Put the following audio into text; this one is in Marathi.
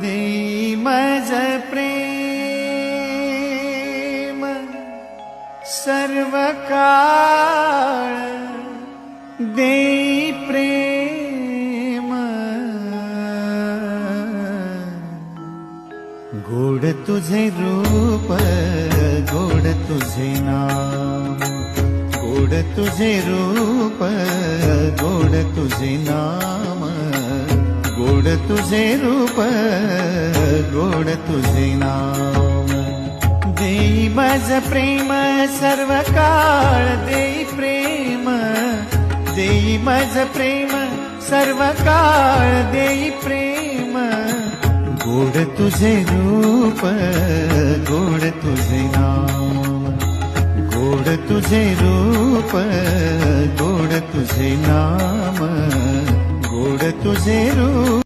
देई मज प्रेम सर्व काळ देई प्रेम गोड तुझे रूप गोड तुझे नाम गोड तुझे रूप गोड तुझे नाम गोड तुझे रूप गोड तुझे नाम देई मज प्रेम सर्व काळ देई प्रेम देई मज प्रेम सर्व काळ देई प्रेम गोड तुझे रूप गोड तुझे नाम गोड तुझे रूप गोड तुझे नाम गोड तुझे रूप